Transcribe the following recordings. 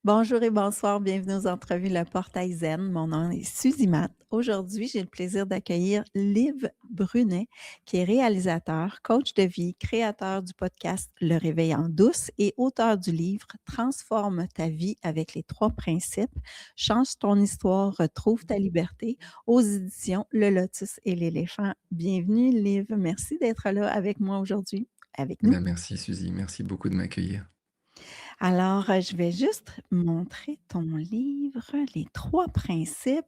Bonjour et bonsoir, bienvenue aux entrevues Le Portail Zen. Mon nom est Suzy Matt. Aujourd'hui, j'ai le plaisir d'accueillir Liv Brunet, qui est réalisateur, coach de vie, créateur du podcast Le Réveil en douce et auteur du livre Transforme ta vie avec les trois principes, change ton histoire, retrouve ta liberté aux éditions Le Lotus et l'éléphant. Bienvenue Liv, merci d'être là avec moi aujourd'hui, avec nous. Ben, merci Suzy, merci beaucoup de m'accueillir. Alors, je vais juste montrer ton livre, Les 3 principes.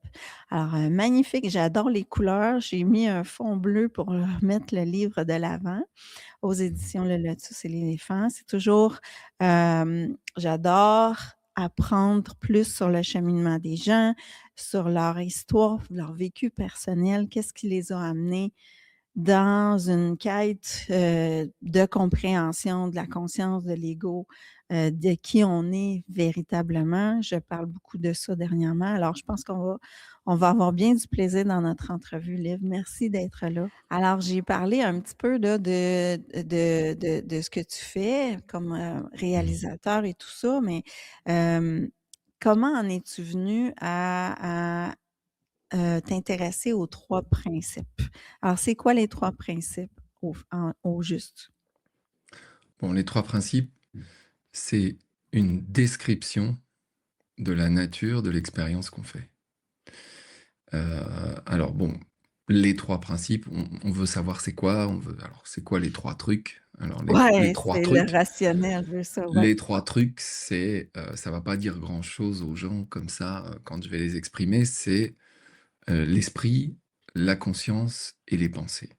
Alors, magnifique, j'adore les couleurs. J'ai mis un fond bleu pour, mettre le livre de l'avant aux Mmh. éditions Le Lotus et l'éléphant. C'est toujours, j'adore apprendre plus sur le cheminement des gens, sur leur histoire, leur vécu personnel, qu'est-ce qui les a amenés dans une quête, de compréhension de la conscience, de l'ego, de qui on est véritablement. Je parle beaucoup de ça dernièrement. Alors je pense qu'on va avoir bien du plaisir dans notre entrevue, Liv. Merci d'être là. Alors j'ai parlé un petit peu là de ce que tu fais comme, Mmh. réalisateur et tout ça, mais, hem, comment en es-tu venu à t'intéresser aux 3 principes. Alors, c'est quoi les 3 principes au juste? Bon, les 3 principes, c'est une description de la nature de l'expérience qu'on fait. Alors bon, les 3 principes, on veut savoir c'est quoi, c'est quoi les 3 trucs? Alors les Ouais, 3 c'est le trucs rationnel veut ça, ouais. les 3 trucs, c'est, ça va pas dire grand-chose aux gens comme ça, quand je vais les exprimer, c'est, l'esprit, la conscience et les pensées.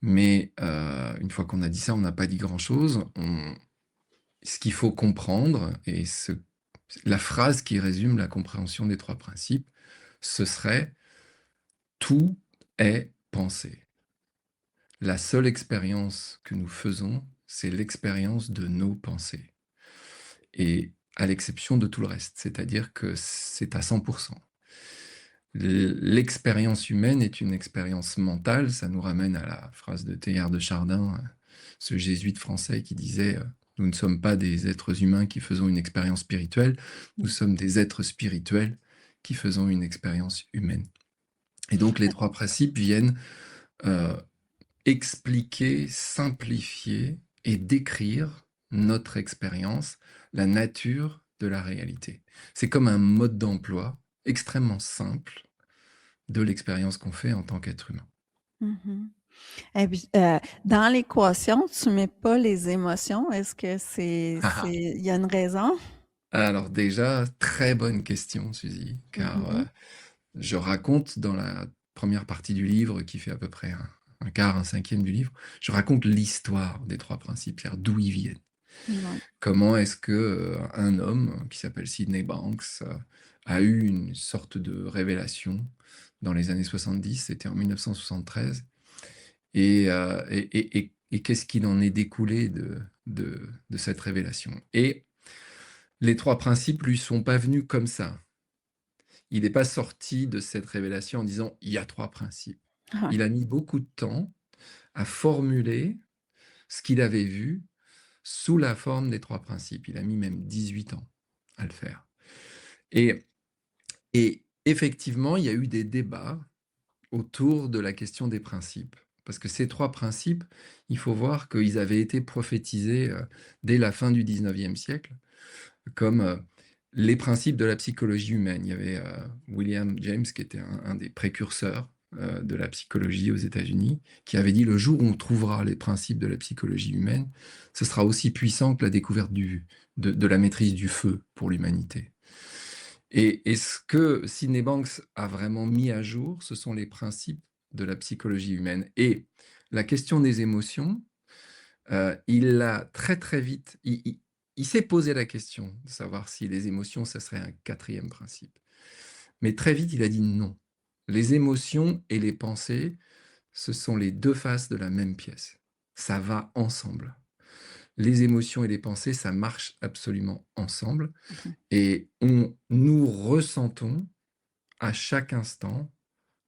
Mais, une fois qu'on a dit ça, on n'a pas dit grand-chose. Ce qu'il faut comprendre la phrase qui résume la compréhension des 3 principes, ce serait: «Tout est pensée». La seule expérience que nous faisons, c'est l'expérience de nos pensées et à l'exception de tout le reste, c'est-à-dire que c'est à 100. L'expérience humaine est une expérience mentale, ça nous ramène à la phrase de Teilhard de Chardin, ce jésuite français qui disait, «Nous ne sommes pas des êtres humains qui faisons une expérience spirituelle, nous Mmh. sommes des êtres spirituels qui faisons une expérience humaine». Et donc les 3 principes viennent, heu, expliquer, simplifier et décrire notre expérience, la nature de la réalité. C'est comme un mode d'emploi extrêmement simple de l'expérience qu'on fait en tant qu'être humain. Mmh. Et puis, dans l'équation, tu mets pas les émotions. Est-ce que c'est il y a une raison? Alors déjà, très bonne question Suzy, Mmh car, mh. je raconte dans la première partie du livre qui fait à peu près un quart, un cinquième du livre, je raconte l'histoire des 3 principes, c'est-à-dire d'où ils viennent. Ouais. Comment est-ce que, un homme qui s'appelle Sydney Banks, a eu une sorte de révélation dans les années 70, c'était en 1973 et qu'est-ce qu'il en est découlé de cette révélation? Et les 3 principes lui sont pas venus comme ça. Il n'est pas sorti de cette révélation en disant: «Il y a 3 principes». Ouais. Il a mis beaucoup de temps à formuler ce qu'il avait vu sous la forme des 3 principes. Il a mis même 18 ans à le faire et effectivement, il y a eu des débats autour de la question des principes. Parce que ces 3 principes, il faut voir qu'ils avaient été prophétisés, dès la fin du 19e siècle comme, les principes de la psychologie humaine. Il y avait, William James qui était un des précurseurs, de la psychologie aux États-Unis, qui avait dit: «Le jour où on trouvera les principes de la psychologie humaine, ce sera aussi puissant que la découverte de la maîtrise du feu pour l'humanité». Et ce que Sydney Banks a vraiment mis à jour, ce sont les principes de la psychologie humaine et la question des émotions, il l'a très, très vite il s'est posé la question de savoir si les émotions, ça serait un quatrième principe. Mais très vite, il a dit: «Non». Les émotions et les pensées, ce sont les 2 faces de la même pièce. Ça va ensemble. Les émotions et les pensées, ça marche absolument ensemble Mmh. et nous ressentons à chaque instant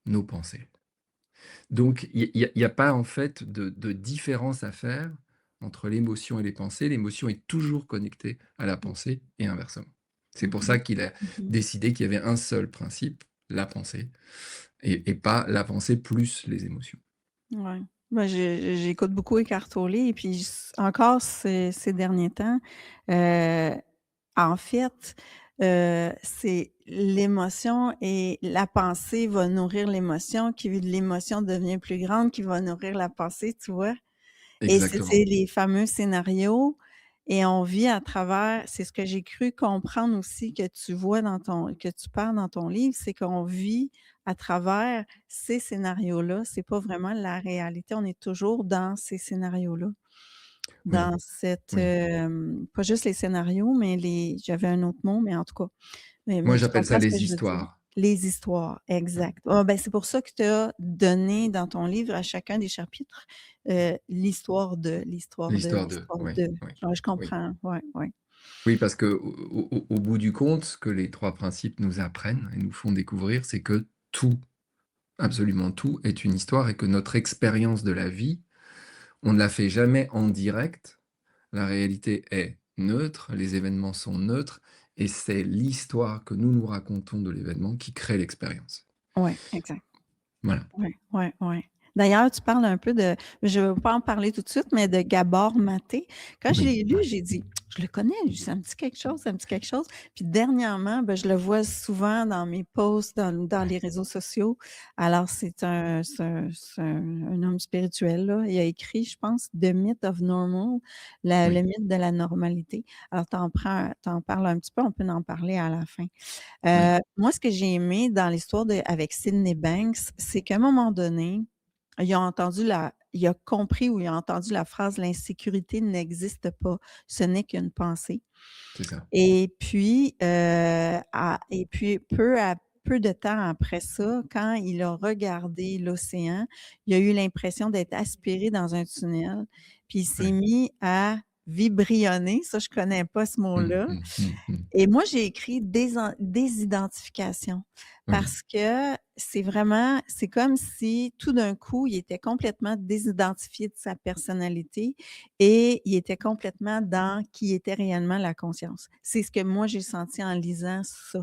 nos pensées. Donc il y a pas en fait de différence à faire entre l'émotion et les pensées. L'émotion est toujours connectée à la pensée et inversement. C'est pour ça Mmh qu'il a mh. décidé qu'il y avait un seul principe, la pensée, et pas la pensée plus les émotions. Ouais. Moi, j'écoute beaucoup Eckhart Tolle et puis encore ces derniers temps, heu, en fait, c'est l'émotion et la pensée va nourrir l'émotion, qui l'émotion devient plus grande, qui va nourrir la pensée, tu vois? Et c'est Exactement. les fameux scénarios et on vit à travers c'est ce que j'ai cru comprendre aussi que tu vois que tu parles dans ton livre, c'est qu'on vit à travers ces scénarios-là. C'est pas vraiment la réalité, on est toujours dans ces scénarios-là. Oui, Dans cette, oui. pas juste les scénarios, mais les j'avais un autre mot, mais en tout cas, Moi, mais tu j'appelle ça comprends ce que les je veux dire? histoires. Les histoires, Ouais. exact. Ah ben, c'est pour ça que tu as donné dans ton livre à chacun des chapitres, l'histoire de, l'histoire de, L'histoire de l'histoire oui, de. oui, Ouais, je oui. comprends. Ouais, ouais. Oui, parce qu'au bout du compte, ce que les 3 principes nous apprennent et nous font découvrir, c'est que tout, absolument tout, est une histoire et que notre expérience de la vie, on ne la fait jamais en direct. La réalité est neutre, les événements sont neutres et c'est l'histoire que nous nous racontons de l'événement qui crée l'expérience. Ouais, exact. Voilà. Ouais, ouais, ouais. D'ailleurs, tu parles un peu de je ne vais pas en parler tout de suite, mais de Gabor Maté. Quand je Oui, l'ai lu, ouais, j'ai dit: «Je le connais lui, ça me dit quelque chose, ça me dit quelque chose». Puis dernièrement, ben, je le vois souvent dans mes posts dans ouais, les réseaux sociaux. Alors c'est un homme spirituel, là. Il a écrit, je pense, The Myth of Normal, le oui, mythe de la normalité. Alors tu en parles un petit peu, on peut en parler à la fin. oui, Moi, ce que j'ai aimé dans l'histoire avec Sydney Banks, c'est qu'à un moment donné, il a compris ou il a entendu la phrase: «L'insécurité n'existe pas, ce n'est qu'une pensée» c'est ça. et puis peu de temps après ça, quand il a regardé l'océan, il a eu l'impression d'être aspiré dans un tunnel, puis il s'est Ouais. mis à vibrionner, ça je connais pas ce Mmh, mot-là, mmh, mmh, mmh. et moi, j'ai écrit désidentification Oui, parce que c'est comme si tout d'un coup, il était complètement désidentifié de sa personnalité et il était complètement dans qui était réellement la conscience. C'est ce que moi, j'ai senti en lisant ça.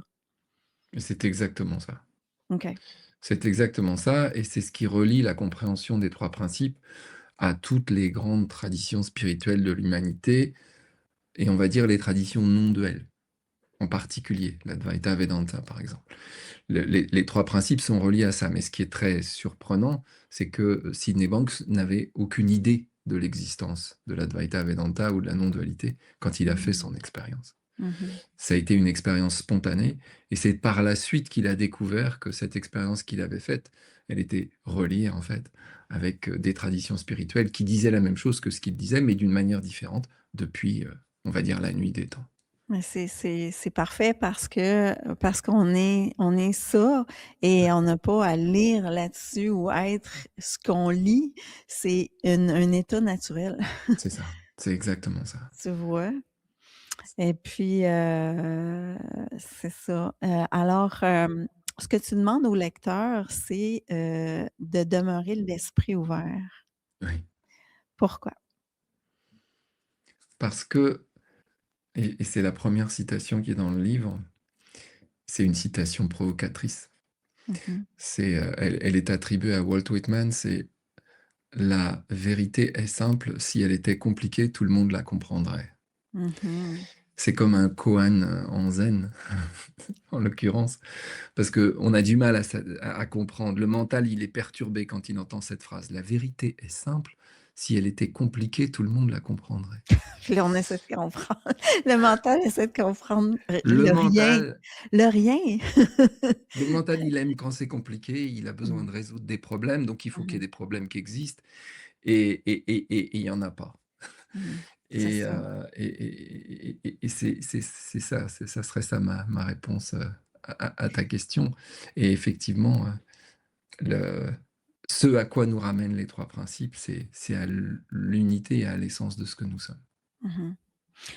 c'est exactement ça. OK. C'est exactement ça et c'est ce qui relie la compréhension des 3 principes à toutes les grandes traditions spirituelles de l'humanité et on va dire les traditions non duelles, en particulier l'Advaita Vedanta, par exemple. Les 3 principes sont reliés à ça, mais ce qui est très surprenant, c'est que, Sydney Banks n'avait aucune idée de l'existence de l'Advaita Vedanta ou de la non-dualité quand il a fait Mmh. son expérience. Mmh. Ça a été une expérience spontanée et c'est par la suite qu'il a découvert que cette expérience qu'il avait faite, elle était reliée, en fait, avec, des traditions spirituelles qui disaient la même chose que ce qu'il disait, mais d'une manière différente depuis, on va dire la nuit des temps. Mais c'est parfait parce qu'on est ça et on n'a pas à lire là-dessus ou être ce qu'on lit, c'est un état naturel, C'est ça, c'est exactement ça. tu vois? Et puis, c'est ça. Alors, ce que tu demandes au lecteur, c'est, de demeurer l'esprit ouvert. Oui, Pourquoi? parce que et c'est la première citation qui est dans le livre, c'est une citation provocatrice. Mmh mh. Elle est attribuée à Walt Whitman, c'est: «La vérité est simple, si elle était compliquée, tout le monde la comprendrait». Mmh. C'est comme un koan, en zen, en l'occurrence, parce qu'on a du mal à comprendre. Le mental, il est perturbé quand il entend cette phrase: «La vérité est simple, si elle était compliquée, tout le monde la comprendrait». Puis là, on essaie de comprendre. Le mental essaie de comprendre, Le le rien. mental Le rien. le mental, il aime quand c'est compliqué, il a besoin Mmh. de résoudre des problèmes, donc il faut qu'il y ait Mmh. des problèmes qui existent et il y en a pas. Mmh. C'est Et ça. c'est ça, ça serait ça ma réponse, à ta question et effectivement, le ce à quoi nous ramènent les 3 principes, c'est à l'unité et à l'essence de ce que nous sommes. Mmh.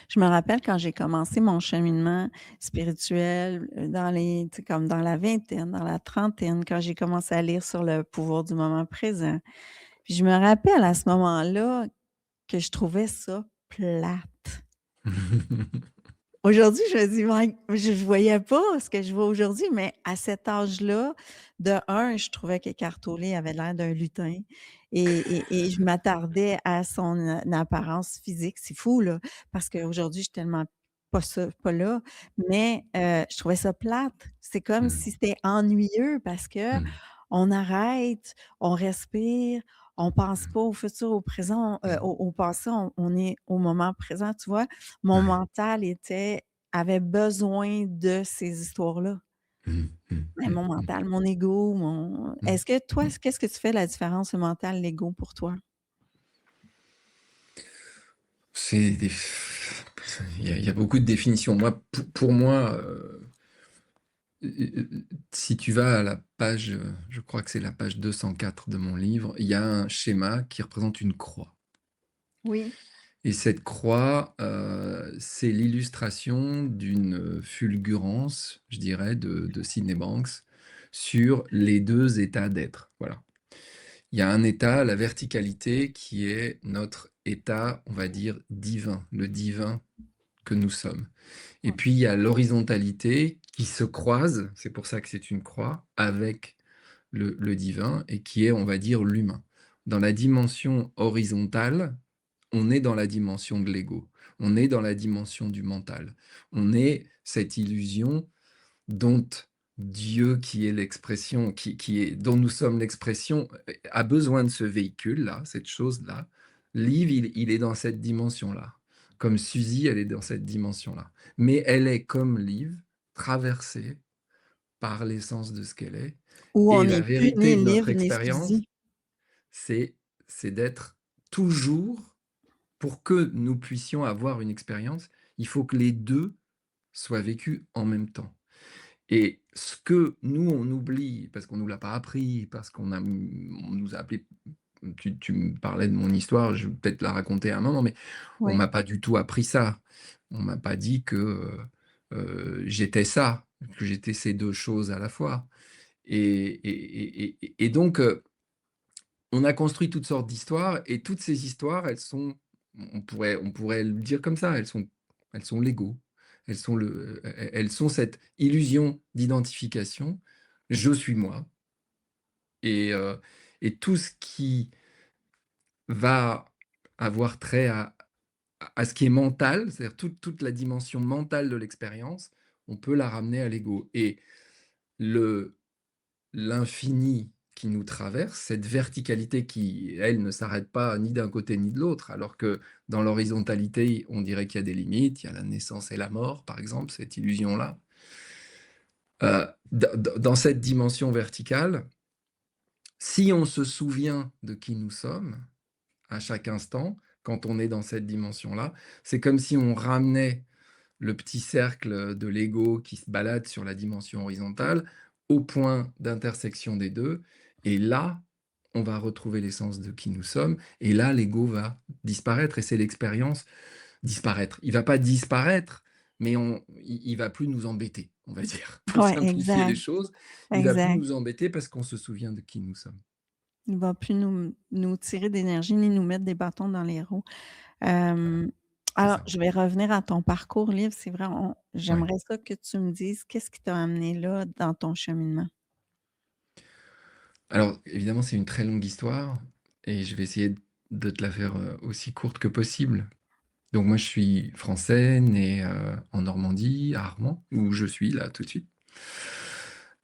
Je me rappelle quand j'ai commencé mon cheminement spirituel, dans les tu sais, comme dans la vingtaine, dans la trentaine, quand j'ai commencé à lire sur le pouvoir du moment présent. Puis je me rappelle à ce moment-là que je trouvais ça plate. Aujourd'hui, je me dis: «Ouais, je voyais pas ce que je vois aujourd'hui», mais à cet âge-là, de un, je trouvais qu'Eckhart Tolle avait l'air d'un lutin et je m'attardais à son apparence physique. C'est fou, là, parce qu'aujourd'hui, je suis tellement pas là, mais je trouvais ça plate. C'est comme Mmh. si c'était ennuyeux parce Mmh. qu'on arrête, on respire, on pense pas au futur, au présent, Mmh. au passé, on est au moment présent, tu vois? Mon Ouais. mental avait besoin de ces histoires-là. Mmh. Mmh. Ouais, Mmh. mon Mmh. mental, mon ego, mon Mmh. est-ce que toi, Mmh. qu'est-ce que tu fais la différence, le mental, l'ego pour toi? C'est des il y a beaucoup de définitions. Moi, pour moi, si tu vas à la page, je crois que c'est la page 204 de mon livre, il y a un schéma qui représente une croix Oui. et cette croix, c'est l'illustration d'une, fulgurance, je dirais, de Sydney Banks sur les 2 états d'être, voilà. Il y a un état, la verticalité, qui est notre état, on va dire, divin, le divin que nous sommes. Et Ouais. puis il y a l'horizontalité qui se croise, c'est pour ça que c'est une croix, avec le divin et qui est, on va dire, l'humain. Dans la dimension horizontale, on est dans la dimension de l'ego, on est dans la dimension du mental. On est cette illusion dont Dieu, qui est l'expression, qui est dont nous sommes l'expression, a besoin de ce véhicule-là, cette chose-là. Liv, il est dans cette dimension-là. Comme Suzy, elle est dans cette dimension-là. Mais elle est comme Liv, traversée par l'essence de ce qu'elle est. Où on Et la n'est plus ni vérité de notre livre ni expérience, fusil. c'est c'est d'être toujours, pour que nous puissions avoir une expérience, il faut que les 2 soient vécus en même temps. Et ce que nous, on oublie, parce qu'on ne nous l'a pas appris, parce on nous a appelé, tu me parlais de mon histoire, je vais peut-être la raconter à un moment, mais on Oui. m'a pas du tout appris ça. On m'a pas dit que, j'étais ça, que j'étais ces 2 choses à la fois. Et donc, on a construit toutes sortes d'histoires et toutes ces histoires, elles sont, on pourrait le dire comme ça, elles sont l'ego. Elles sont cette illusion d'identification. Je suis moi et heu et tout ce qui va avoir trait à ce qui est mental, c'est-à-dire toute la dimension mentale de l'expérience, on peut la ramener à l'ego et le l'infini qui nous traverse, cette verticalité qui, elle, ne s'arrête pas ni d'un côté ni de l'autre, alors que dans l'horizontalité, on dirait qu'il y a des limites, il y a la naissance et la mort, par exemple, cette illusion-là. Dans cette dimension verticale, si on se souvient de qui nous sommes à chaque instant, quand on est dans cette dimension-là, c'est comme si on ramenait le petit cercle de l'ego qui se balade sur la dimension horizontale au point d'intersection des 2. Et là, on va retrouver l'essence de qui nous sommes et là, l'ego va disparaître et c'est l'expérience disparaître. Il va pas disparaître, mais il va plus nous embêter, on va dire, pour Ouais, simplifier les exact, choses. Il va plus exact. nous embêter parce qu'on se souvient de qui nous sommes. Il va plus nous tirer d'énergie ni nous mettre des bâtons dans les roues. Voilà, Hem, c'est alors, ça. je vais revenir à ton parcours livre. C'est vrai, Ouais. j'aimerais ça que tu me dises qu'est-ce qui t'a amené là dans ton cheminement? Alors évidemment, c'est une très longue histoire et je vais essayer de te la faire, aussi courte que possible. Donc moi, je suis français, né, en Normandie, à Armand, où je suis là tout de suite,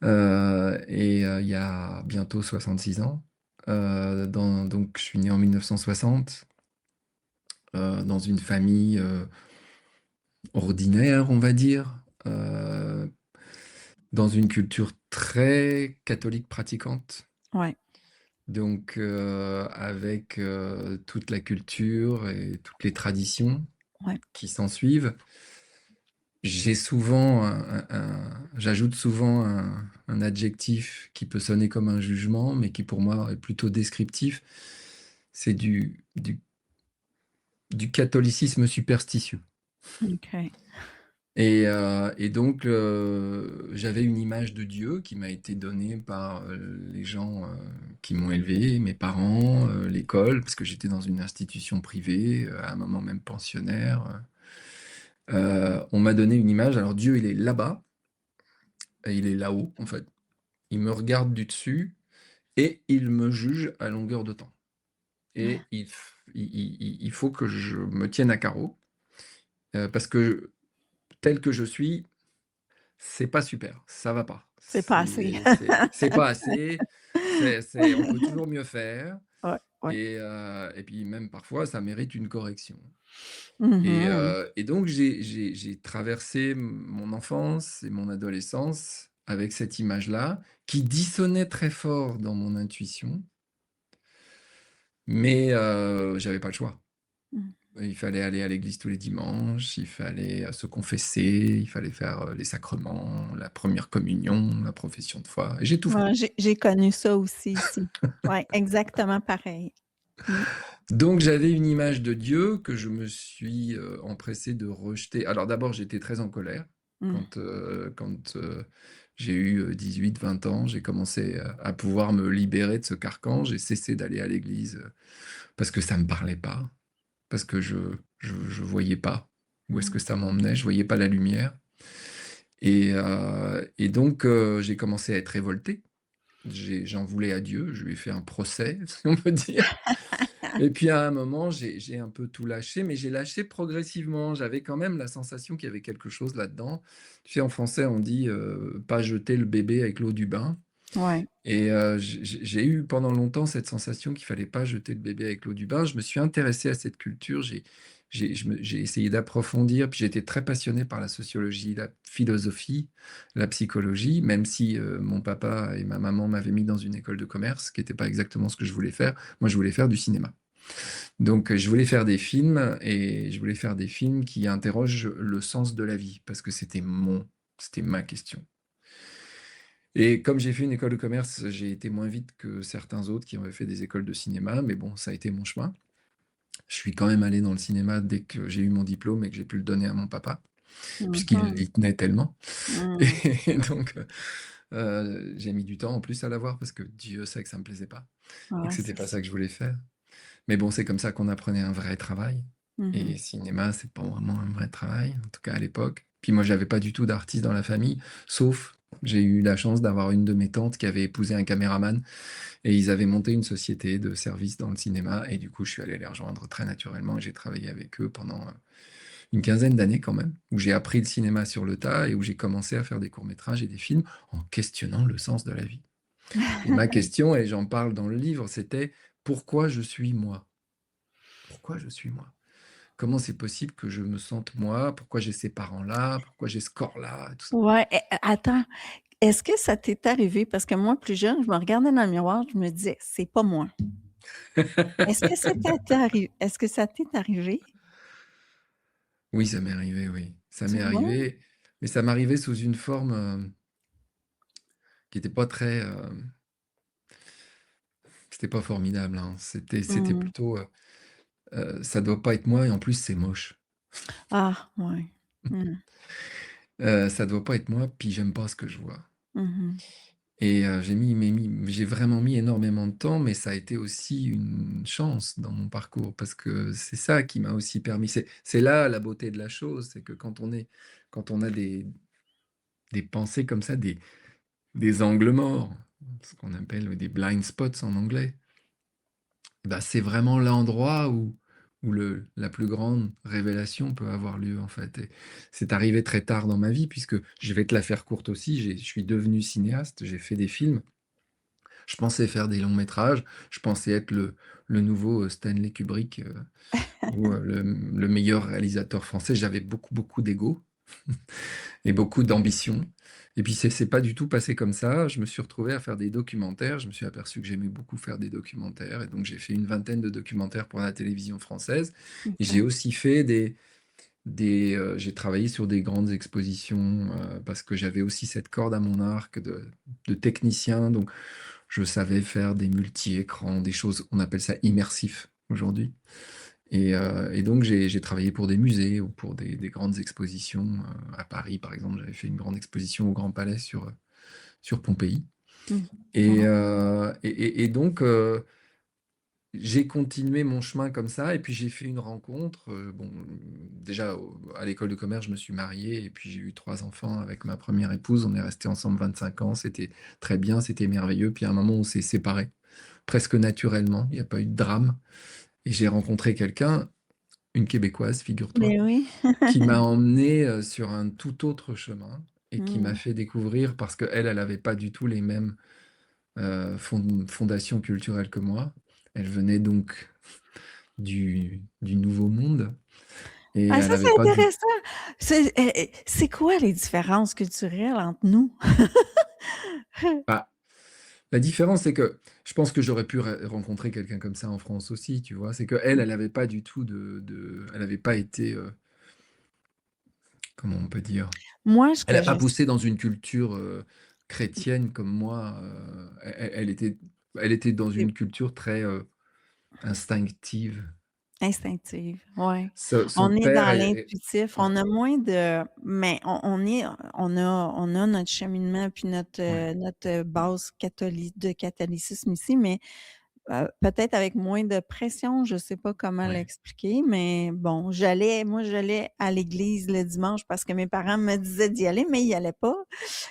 il y a bientôt 66 ans. Donc je suis né en 1960, dans une famille, ordinaire, on va dire, dans une culture très catholique pratiquante. Ouais, Donc avec, toute la culture et toutes les traditions ouais. qui s'ensuivent. J'ai souvent j'ajoute souvent un adjectif qui peut sonner comme un jugement, mais qui pour moi est plutôt descriptif. C'est du catholicisme superstitieux OK. et donc j'avais une image de Dieu qui m'a été donnée par, les gens, qui m'ont élevé, mes parents, l'école, parce que j'étais dans une institution privée, à un moment même pensionnaire, On m'a donné une image, alors Dieu, il est là-bas et il est là-haut, en fait. Il me regarde du dessus et il me juge à longueur de temps et il faut que je me tienne à carreau, parce que tel que je suis, c'est pas super, ça va pas. C'est pas assez. C'est pas assez, on peut toujours mieux faire Ouais, ouais. et puis même parfois ça mérite une correction Mmh. et donc j'ai traversé mon enfance et mon adolescence avec cette image-là qui dissonnait très fort dans mon intuition, mais j'avais pas le choix. Mmh. Il fallait aller à l'église tous les dimanches, il fallait, se confesser, il fallait faire, les sacrements, la première communion, la profession de foi et j'ai tout fait. Ouais, j'ai connu ça aussi ici. Ouais, exactement pareil. Mmh. Donc j'avais une image de Dieu que je me suis, empressé de rejeter. Alors d'abord, j'étais très en colère Mmh. quand j'ai eu, 18-20 ans. J'ai commencé, à pouvoir me libérer de ce carcan. J'ai cessé d'aller à l'église, parce que ça me parlait pas, parce que je voyais pas où est-ce Mmh. que ça m'emmenait, je voyais pas la lumière. Et donc, j'ai commencé à être révolté. J'en voulais à Dieu, je lui ai fait un procès, si on peut dire. Et puis à un moment, j'ai un peu tout lâché, mais j'ai lâché progressivement. J'avais quand même la sensation qu'il y avait quelque chose là-dedans. Tu sais, en français, on dit, pas jeter le bébé avec l'eau du bain Ouais. et j'ai eu pendant longtemps cette sensation qu'il fallait pas jeter le bébé avec l'eau du bain. Je me suis intéressé à cette culture, j'ai essayé d'approfondir, puis j'étais très passionné par la sociologie, la philosophie, la psychologie, même si, mon papa et ma maman m'avaient mis dans une école de commerce, qui était pas exactement ce que je voulais faire. Moi, je voulais faire du cinéma. Donc, je voulais faire des films et je voulais faire des films qui interrogent le sens de la vie, parce que c'était ma question. Et comme j'ai fait une école de commerce, j'ai été moins vite que certains autres qui avaient fait des écoles de cinéma, mais bon, ça a été mon chemin. Je suis quand même allé dans le cinéma dès que j'ai eu mon diplôme et que j'ai pu le donner à mon papa, Mmh puisqu'il mh. y tenait tellement. Mmh. Et donc, j'ai mis du temps en plus à l'avoir parce que Dieu sait que ça me plaisait pas et que Ouais, c'était c'est pas ça. ça que je voulais faire. Mais bon, c'est comme ça qu'on apprenait un vrai travail Mmh mh. et cinéma, c'est pas vraiment un vrai travail, en tout cas à l'époque. Puis moi, j'avais pas du tout d'artiste dans la famille, sauf j'ai eu la chance d'avoir une de mes tantes qui avait épousé un caméraman et ils avaient monté une société de services dans le cinéma et du coup, je suis allé les rejoindre très naturellement et j'ai travaillé avec eux pendant, une quinzaine d'années quand même, où j'ai appris le cinéma sur le tas et où j'ai commencé à faire des courts-métrages et des films en questionnant le sens de la vie. Et ma question, et j'en parle dans le livre, c'était: «Pourquoi je suis moi? Pourquoi je suis moi? Comment c'est possible que je me sente moi? Pourquoi j'ai ces parents-là? Pourquoi j'ai ce corps-là?» et tout ça. Ouais, attends, est-ce que ça t'est arrivé? Parce que moi, plus jeune, je me regardais dans le miroir, je me disais: «C'est pas moi». Est-ce que ça t'est arrivé? Oui, ça m'est arrivé, oui. Ça Tu m'est vois? arrivé, mais ça m'arrivait sous une forme, qui était pas très, c'était pas formidable, hein. C'était Mmh. plutôt, ça doit pas être moi et en plus c'est moche. Ah, ouais. Mmh. Ça doit pas être moi, puis j'aime pas ce que je vois Mmh mh. et j'ai vraiment mis énormément de temps, mais ça a été aussi une chance dans mon parcours parce que c'est ça qui m'a aussi permis c'est là la beauté de la chose, c'est que quand on a des pensées comme ça, des angles morts, ce qu'on appelle des blind spots en anglais. Bah, c'est vraiment l'endroit où la plus grande révélation peut avoir lieu, en fait et c'est arrivé très tard dans ma vie puisque je vais te la faire courte aussi, je suis devenu cinéaste, j'ai fait des films. Je pensais faire des longs métrages, je pensais être le nouveau, Stanley Kubrick, ou, le meilleur réalisateur français. J'avais beaucoup, beaucoup d'ego et beaucoup d'ambition et puis c'est pas du tout passé comme ça. Je me suis retrouvé à faire des documentaires. Je me suis aperçu que j'aimais beaucoup faire des documentaires et donc j'ai fait une vingtaine de documentaires pour la télévision française et j'ai OK. aussi fait j'ai travaillé sur des grandes expositions, parce que j'avais aussi cette corde à mon arc de technicien, donc je savais faire des multi-écrans, des choses, on appelle ça immersif aujourd'hui et donc j'ai travaillé pour des musées ou pour des grandes expositions, à Paris, par exemple, j'avais fait une grande exposition au Grand Palais sur Pompéi Mmh. et Wow. donc, j'ai continué mon chemin comme ça et puis j'ai fait une rencontre, bon, déjà à l'école de commerce, je me suis marié et puis j'ai eu 3 enfants avec ma première épouse. On est restés ensemble 25 ans, c'était très bien, c'était merveilleux. Puis à un moment, on s'est séparés, presque naturellement, il n'y a pas eu de drame et j'ai rencontré quelqu'un, une Québécoise, figure-toi, Mais oui. qui m'a emmené, sur un tout autre chemin et qui m'a Mmh. fait découvrir parce qu'elle, elle avait pas du tout les mêmes, fondations culturelles que moi. Elle venait donc du Nouveau Monde et Ah elle ça, avait c'est pas du intéressant! C'est quoi les différences culturelles entre nous? bah, la différence, c'est que je pense que j'aurais pu rencontrer quelqu'un comme ça en France aussi, tu vois? C'est qu'elle, elle avait pas du tout elle avait pas été, comment on peut dire? Moi, ce Elle que a je pas poussé sais dans une culture, chrétienne comme moi, elle était dans c'est une culture très, instinctive. instinctive, ouais. Son On est père dans est l'intuitif, ouais, on a moins de mais on a notre cheminement puis ouais, notre base de catholicisme ici, mais peut-être avec moins de pression, je sais pas comment ouais. l'expliquer, mais bon, j'allais à l'église le dimanche parce que mes parents me disaient d'y aller, mais ils y allaient pas,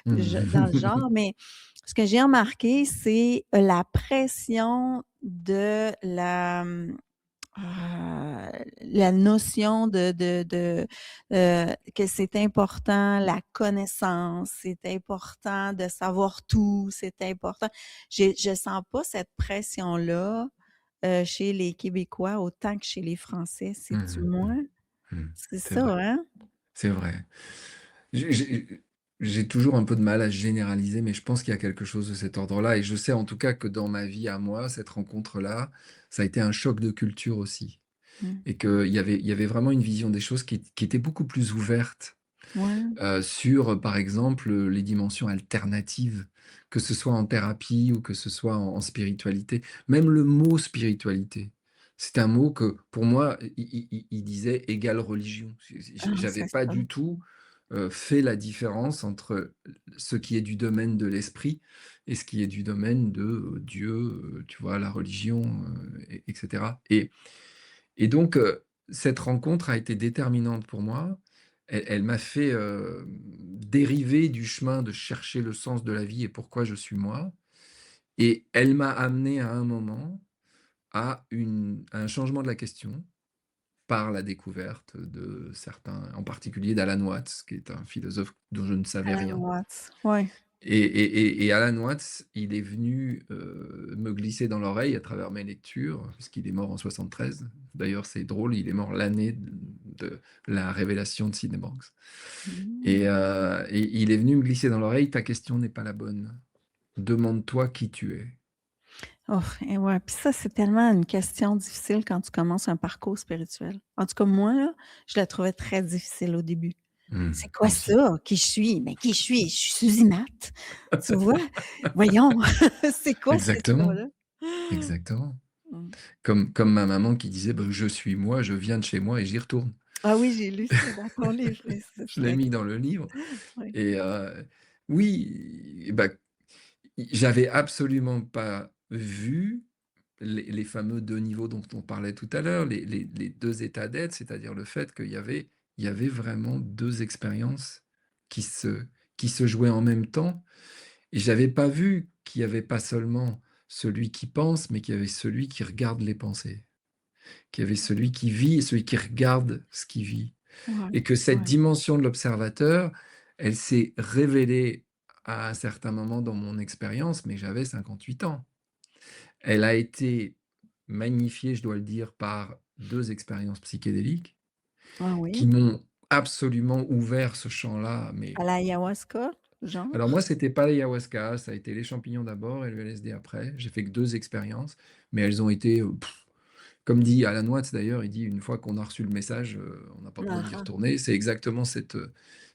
dans le genre. Mais ce que j'ai remarqué, c'est la pression de la notion que c'est important, la connaissance, c'est important de savoir tout, c'est important. Je sens pas cette pression-là, chez les Québécois autant que chez les Français. Mmh C'est-tu mh, moi? mmh. Mmh. C'est C'est ça, vrai, hein? c'est vrai. J'ai toujours un peu de mal à généraliser, mais je pense qu'il y a quelque chose de cet ordre-là et je sais en tout cas que dans ma vie à moi, cette rencontre-là, ça a été un choc de culture aussi Mmh. et qu'il y avait vraiment une vision des choses qui était beaucoup plus ouverte, Ouais, sur, par exemple, les dimensions alternatives, que ce soit en thérapie ou que ce soit en spiritualité. Même le mot spiritualité, c'est un mot que pour moi, il disait égale religion. J'avais c'est pas ça. du tout, fait la différence entre ce qui est du domaine de l'esprit et ce qui est du domaine de, Dieu, tu vois? La religion, et et donc, cette rencontre a été déterminante pour moi. Elle m'a fait, dériver du chemin de chercher le sens de la vie et pourquoi je suis moi et elle m'a amené à un moment à un changement de la question par la découverte de certains en particulier d'Alan Watts, qui est un philosophe dont je ne savais Alan rien. Watts, ouais. Et Alan Watts, il est venu, me glisser dans l'oreille à travers mes lectures, puisqu'il est mort en 73. D'ailleurs, c'est drôle, il est mort l'année de la révélation de Sydney Banks Mmh. et il est venu me glisser dans l'oreille: «Ta question n'est pas la bonne. Demande-toi qui tu es». Oh et ouais, puis ça, c'est tellement une question difficile quand tu commences un parcours spirituel. En tout cas, moi, là, je la trouvais très difficile au début. C'est quoi Moi aussi. ça? Qui je suis? Mais qui je suis? Je suis Suzy Matt, tu vois? Voyons, c'est quoi cette Exactement, histoire-là? exactement. Mmh. Comme ma maman qui disait: «Bah, je suis moi, je viens de chez moi et j'y retourne». Ah oui, j'ai lu ça dans ton livre, et ça, Je l'ai c'est mis dans le livre oui. et oui, et bah, j'avais absolument pas vu les fameux 2 niveaux dont on parlait tout à l'heure, les 2 états d'être, c'est-à-dire le fait il y avait vraiment 2 expériences qui se qui se jouaient en même temps et j'avais pas vu qu'il y avait pas seulement celui qui pense, mais qu'il y avait celui qui regarde les pensées, qu'il y avait celui qui vit et celui qui regarde ce qu'il vit. Ouais, Et que cette ouais. dimension de l'observateur, elle s'est révélée à un certain moment dans mon expérience, mais j'avais 58 ans. Elle a été magnifiée, je dois le dire, par 2 expériences psychédéliques Ah qui oui? m'ont absolument ouvert ce champ-là, mais À l'ayahuasca, alors genre? moi, c'était pas l'ayahuasca, ça a été les champignons d'abord et le LSD après. J'ai fait que 2 expériences, mais elles ont été, comme dit Alan Watts d'ailleurs, il dit: «Une fois qu'on a reçu le message, on n'a pas besoin Ah d'y ah. retourner». C'est exactement cette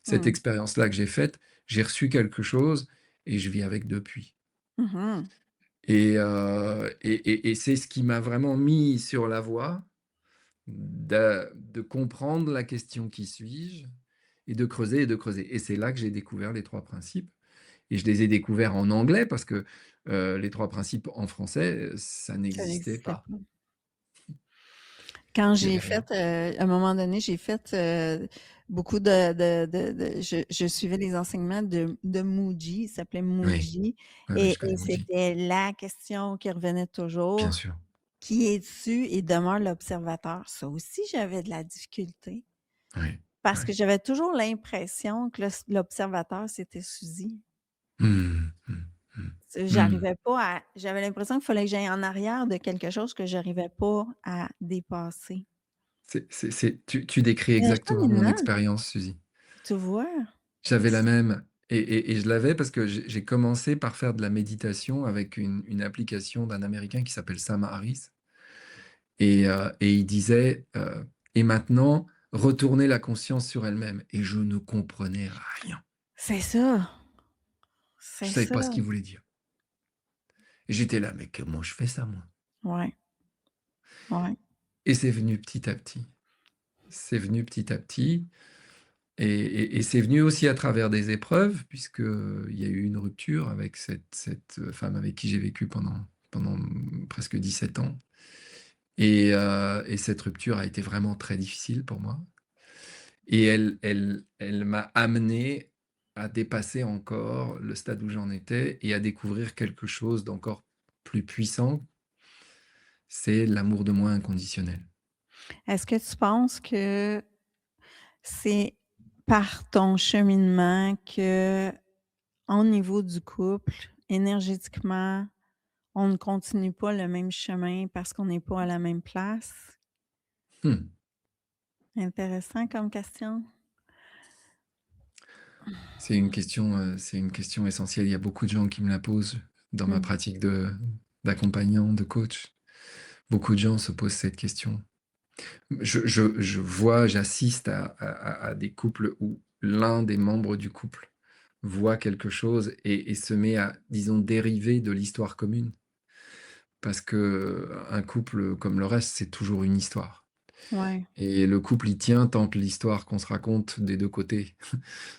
Mmh. expérience-là que j'ai faite. J'ai reçu quelque chose et je vis avec depuis Mmh mh. et c'est ce qui m'a vraiment mis sur la voie de comprendre la question: «Qui suis-je?» et de creuser et c'est là que j'ai découvert les 3 principes et je les ai découverts en anglais parce que, les 3 principes en français, ça Ça n'existait n'existait pas. pas. Quand Il y j'ai avait rien. fait, à un moment donné, j'ai fait, beaucoup de je suivais les enseignements de Mooji, il s'appelait Oui, Mooji oui, oui, et je connais Muji. c'était la question qui revenait Bien toujours: sûr. «Qui es-tu et demeure l'observateur». Ça aussi, j'avais de la difficulté Oui, parce que oui. j'avais toujours l'impression que l'observateur, c'était Suzy. Mmh, mmh, mmh, mmh. J'arrivais pas à j'avais l'impression qu'il fallait que j'aille en arrière de quelque chose que j'arrivais pas à dépasser. Tu décris Mais exactement mon cheminement, expérience, Suzy. tu vois? J'avais la C même et je l'avais parce que j'ai commencé par faire de la méditation avec une application d'un Américain qui s'appelle Sam Harris et il disait, «Et maintenant, retourner la conscience sur elle-même» et je ne comprenais rien. c'est ça, Je c'est savais ça. pas ce qu'il voulait dire et j'étais là: «Mais comment je fais ça moi?» Ouais, ouais, et c'est venu petit à petit. C'est venu petit à petit et c'est venu aussi à travers des épreuves puisqu'il y a eu une rupture avec cette femme avec qui j'ai vécu pendant presque 17 ans et cette rupture a été vraiment très difficile pour moi et elle m'a amené à dépasser encore le stade où j'en étais et à découvrir quelque chose d'encore plus puissant, c'est l'amour de moi inconditionnel. est-ce que tu penses que c'est par ton cheminement que, au niveau du couple, énergétiquement, on ne continue pas le même chemin parce qu'on n'est pas à la même place? Mmh. Intéressant comme question. C'est une question essentielle. Il y a beaucoup de gens qui me la posent dans ma Mmh. pratique d'accompagnant, de coach. Beaucoup de gens se posent cette question. Je vois, j'assiste à des couples où l'un des membres du couple voit quelque chose et se met à, disons, dériver de l'histoire commune. Parce que un couple, comme le reste, c'est toujours une histoire. Ouais, Et le couple y tient tant que l'histoire qu'on se raconte des 2 côtés,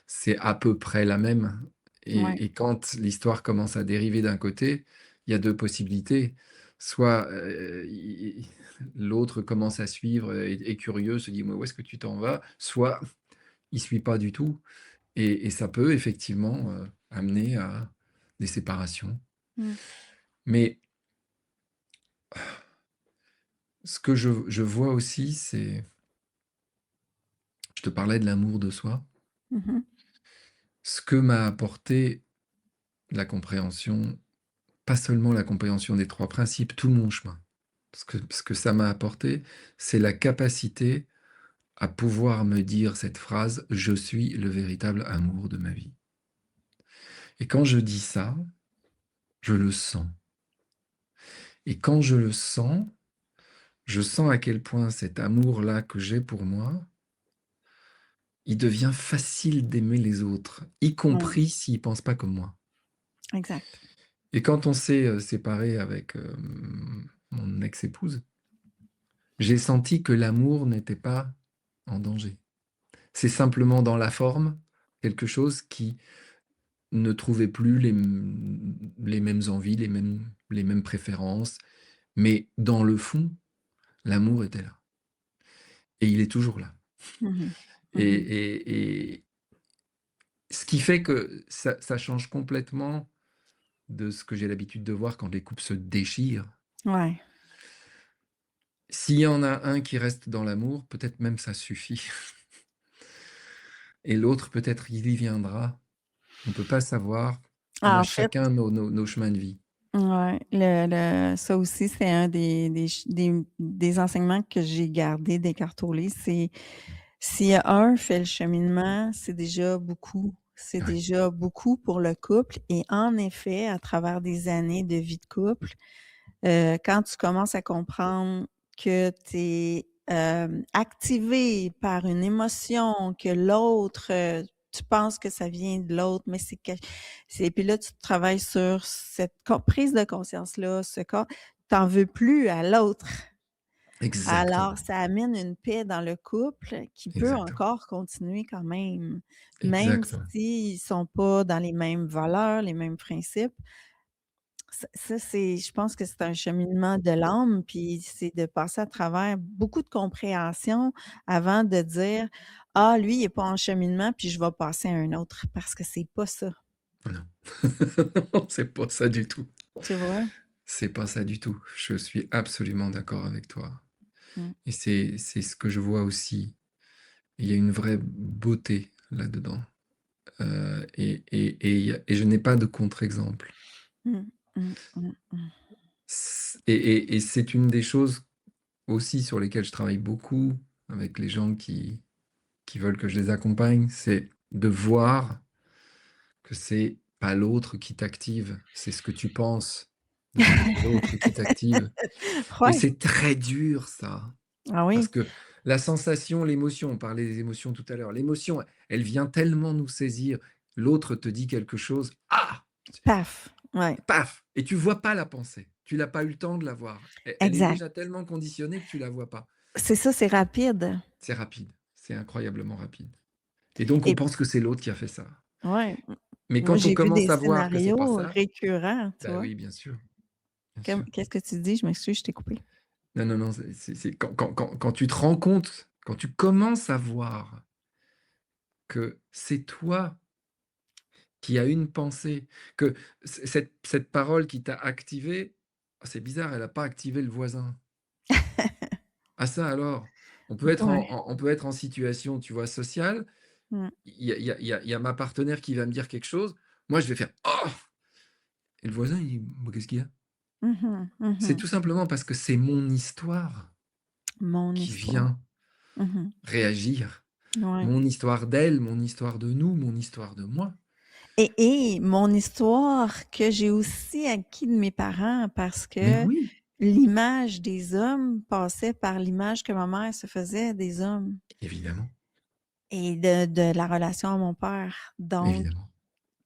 c'est à peu près la même ouais, et quand l'histoire commence à dériver d'un côté, il y a 2 possibilités. Soit, i l'autre commence à suivre, et est curieux, se dit: «Mais où est-ce que tu t'en vas?» soit il suit pas du tout et ça peut effectivement, amener à des séparations. mmh, Mais ce que je vois aussi, c'est je te parlais de l'amour de soi. mmh. Ce que m'a apporté la compréhension, pas seulement la compréhension des 3 principes, tout mon chemin. Ce que ça m'a apporté, c'est la capacité à pouvoir me dire cette phrase: «Je suis le véritable amour de ma vie» et quand je dis ça, je le sens et quand je sens à quel point cet amour-là que j'ai pour moi, il devient facile d'aimer les autres, y Ouais, compris s'ils pensent pas comme moi. exact. Et quand on s'est, séparés avec, mon ex-épouse, j'ai senti que l'amour n'était pas en danger. C'est simplement dans la forme, quelque chose qui ne trouvait plus les mêmes envies, les mêmes préférences, mais dans le fond, l'amour était là et il est toujours là Mmh mh. et Mmh. et et ce qui fait que ça change complètement de ce que j'ai l'habitude de voir quand les couples se déchirent. Ouais. S'il y en a un qui reste dans l'amour, peut-être même ça suffit et l'autre peut-être il y viendra. On peut pas savoir. On a En fait, chacun nos chemins de vie. ouais, le ça aussi, c'est un des enseignements que j'ai gardé d'Eckhart Tolle, c'est si un fait le cheminement, c'est déjà beaucoup. C'est Ouais, déjà beaucoup pour le couple et en effet, à travers des années de vie de couple, quand tu commences à comprendre que tu es, activé par une émotion, que l'autre, tu penses que ça vient de l'autre, mais c'est puis là, tu travailles sur cette prise de conscience-là, ce co tu en veux plus à l'autre. Alors, exactement, ça amène une paix dans le couple qui peut exactement, encore continuer quand même exactement. s'ils sont pas dans les mêmes valeurs, les mêmes principes. Ça, c'est je pense que c'est un cheminement de l'âme, puis c'est de passer à travers beaucoup de compréhension avant de dire: «Ah, lui, il est pas en cheminement, puis je vais passer à un autre», parce que c'est pas ça, Non. C'est pas ça du tout. tu vois? C'est pas ça du tout. Je suis absolument d'accord avec toi Mmh. et c'est ce que je vois aussi. Il y a une vraie beauté là-dedans, et je n'ai pas de contre-exemple. Mmh. Mmh. Mmh. Mmh. Et c'est une des choses aussi sur lesquelles je travaille beaucoup avec les gens qui veulent que je les accompagne, c'est de voir que c'est pas l'autre qui t'active, c'est ce que tu penses de l'autre qui t'active. Et Ouais. c'est très dur ça, Ah parce oui. que la sensation, l'émotion, on parlait des émotions tout à l'heure, l'émotion, elle vient tellement nous saisir, l'autre te dit quelque chose, ah! Paf! Ouais. Paf! Et tu vois pas la pensée, tu l'as pas eu le temps de la voir. Elle est Exact. déjà tellement conditionnée que tu la vois pas. C'est ça, c'est rapide. C'est rapide, c'est incroyablement rapide. Et donc on Et pense que c'est l'autre qui a fait ça. ouais, Mais moi, quand on j'ai vu commence des à voir que c'est pas scénarios ça, récurrents, tu bah vois? oui, bien Comme sûr. qu'est-ce que tu dis? Je m'excuse, je t'ai coupé. Non, non, non, c'est quand tu te rends compte, quand tu commences à voir que c'est toi qui as une pensée, que cette parole qui t'a activé, ah, c'est bizarre, elle a pas activé le voisin. Ah ça alors, Ouais. on peut être en situation, tu vois, sociale, Mmh. il y a ma partenaire qui va me dire quelque chose, moi je vais faire: «Oh!» et le voisin il: «Bah, qu'est-ce qu'il y a?» Mmh mh. C'est Mmh. tout simplement parce que c'est mon histoire Mon qui histoire. vient Mmh. réagir. Ouais. Mon histoire d'elle, mon histoire de nous, mon histoire de moi. Et mon histoire que j'ai aussi acquis de mes parents parce Mais que oui, l'image des hommes passait par l'image que ma mère se faisait des hommes évidemment, et de la relation à mon père. Donc, évidemment.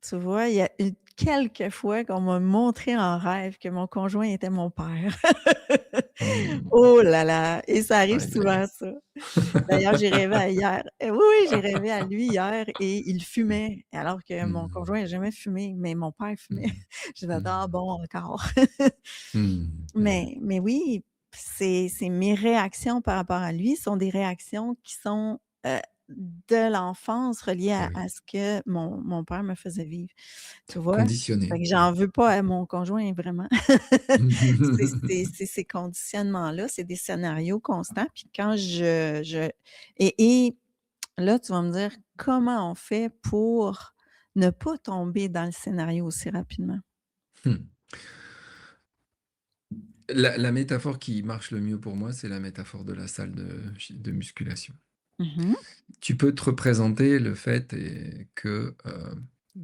tu vois, il y a eu quelques fois qu'on m'a montré en rêve que mon conjoint était mon père. Mmh. Oh là là! Et ça arrive Aïe, aïe. souvent ça. D'ailleurs, j'ai rêvé à hier. Oui, oui, j'ai rêvé à lui hier et il fumait, alors que mon Mmh. conjoint n'a jamais fumé, mais mon père fumait. Mmh. J'ai dit: «Ah Mmh. bon, encore». Mmh. Mmh. Mais oui, c'est mes réactions par rapport à lui sont des réactions qui sont, de l'enfance reliées Eh à oui, ce que mon père me faisait vivre. Tu vois? Fait conditionné. que j'en veux pas à mon conjoint vraiment. C'est ces conditionnements-là, c'est des scénarios constants, puis quand je et là, tu vas me dire, comment on fait pour ne pas tomber dans le scénario aussi rapidement? Mmh. La métaphore qui marche le mieux pour moi, c'est la métaphore de la salle de musculation. Mmh. Tu peux te représenter le fait que,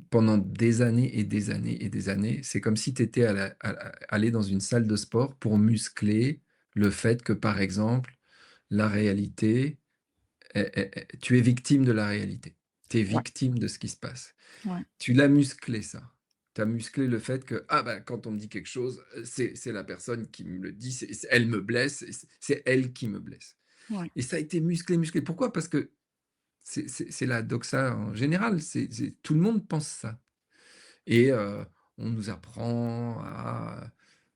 pendant des années et des années et des années, c'est comme si tu étais allé dans une salle de sport pour muscler le fait que, par exemple, la réalité tu es victime de la réalité. Tu es Ouais, victime de ce qui se passe. ouais, Tu l'as musclé ça. Tu as musclé le fait que, ah bah, quand on me dit quelque chose, c'est la personne qui me le dit, elle me blesse et c'est elle qui me blesse. ouais. Et ça a été musclé, musclé. Pourquoi? Parce que c'est la doxa en général, tout le monde pense ça et on nous apprend à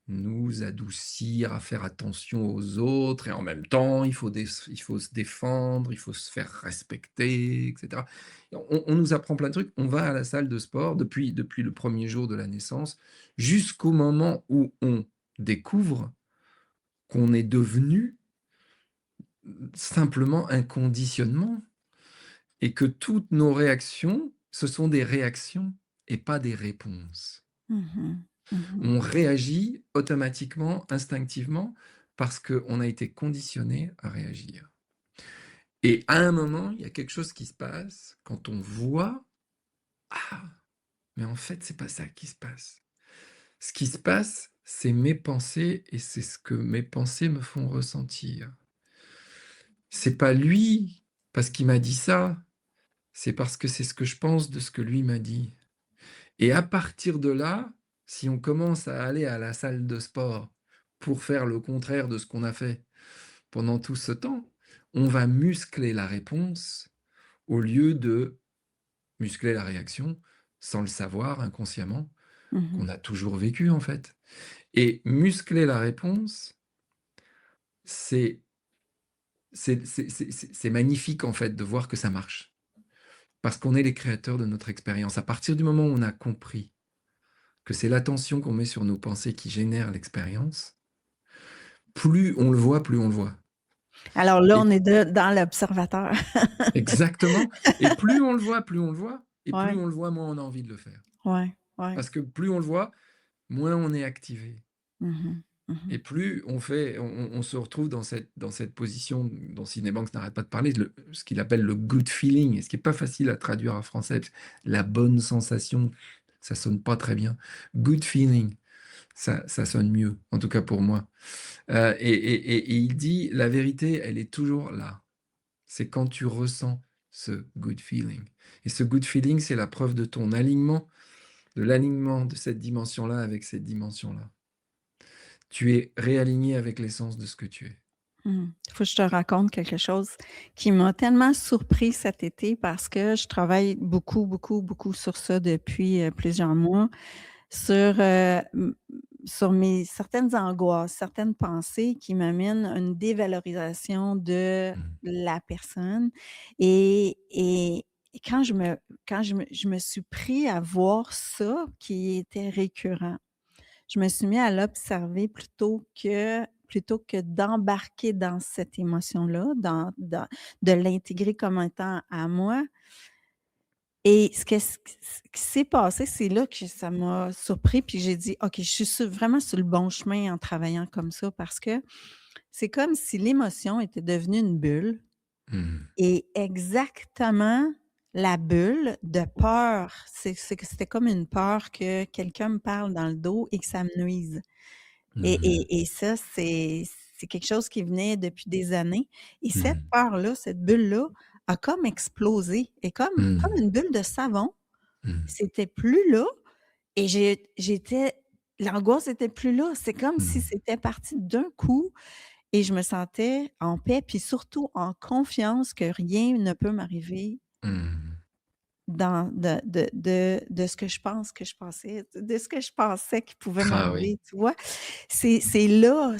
nous adoucir, à faire attention aux autres et en même temps, il faut se défendre, il faut se faire respecter et cetera. On nous apprend plein de trucs. On va à la salle de sport depuis le premier jour de la naissance jusqu'au moment où on découvre qu'on est devenu, simplement un conditionnement. Et que toutes nos réactions, ce sont des réactions et pas des réponses. Mmh. Mmh. On réagit automatiquement, instinctivement, parce qu'on a été conditionné à réagir. Et à un moment, il y a quelque chose qui se passe quand on voit: «Ah, mais en fait, c'est pas ça qui se passe. Ce qui se passe, c'est mes pensées et c'est ce que mes pensées me font ressentir. C'est pas lui parce qu'il m'a dit ça, c'est parce que c'est ce que je pense de ce que lui m'a dit». Et à partir de là, si on commence à aller à la salle de sport pour faire le contraire de ce qu'on a fait pendant tout ce temps, on va muscler la réponse au lieu de muscler la réaction sans le savoir inconsciemment. Mmh. qu'on a toujours vécues, en fait. Et muscler la réponse, c'est c'est magnifique, en fait, de voir que ça marche. Parce qu'on est les créateurs de notre expérience. À partir du moment où on a compris que c'est l'attention qu'on met sur nos pensées qui génère l'expérience, plus on le voit, plus on le voit. Alors là, Et on est de dans l'observateur. exactement, et plus on le voit, plus on le voit, et plus Ouais, on le voit, moins on a envie de le faire. ouais, ouais. Parce que plus on le voit, moins on est activé. Mmh. Et Mmh. plus on se retrouve dans cette position dont Sydney Banks n'arrête pas de parler, ce qu'il appelle le good feeling, et ce qui est pas facile à traduire en français, la bonne sensation, ça sonne pas très bien. Good feeling, ça sonne mieux, en tout cas pour moi. Et il dit: «La vérité, elle est toujours là. C'est quand tu ressens ce good feeling, et ce good feeling, c'est la preuve de ton alignement, de l'alignement de cette dimension-là avec cette dimension-là. Tu es réaligné avec l'essence de ce que tu es». Mmh. Faut que je te raconte quelque chose qui m'a tellement surpris cet été parce que je travaille beaucoup, beaucoup, beaucoup sur ça depuis, plusieurs mois, sur, sur mes certaines angoisses, certaines pensées qui m'amènent à une dévalorisation de Mmh. la personne et quand je me suis pris à voir ça qui était récurrent, je me suis mis à l'observer plutôt que d'embarquer dans cette émotion-là, de l'intégrer comme étant à moi et ce qui s'est passé, c'est là que ça m'a surpris puis j'ai dit: «OK, je suis vraiment sur le bon chemin en travaillant comme ça» parce que c'est comme si l'émotion était devenue une bulle Mmh. et exactement la bulle de peur, c'est que c'était comme une peur que quelqu'un me parle dans le dos et que ça me nuise. Et Mmh. et et ça, c'est quelque chose qui venait depuis des années et cette Mmh. peur-là, cette bulle-là a comme explosé et comme Mmh. une bulle de savon. Mmh. C'était plus là et j'étais l'angoisse était plus là. C'est comme si Mmh. c'était parti d'un coup et je me sentais en paix, puis surtout en confiance que rien ne peut m'arriver Mmh. dans de ce que je pensais, de ce que je pensais qui pouvait Ah oui. m'arriver, tu vois? C'est là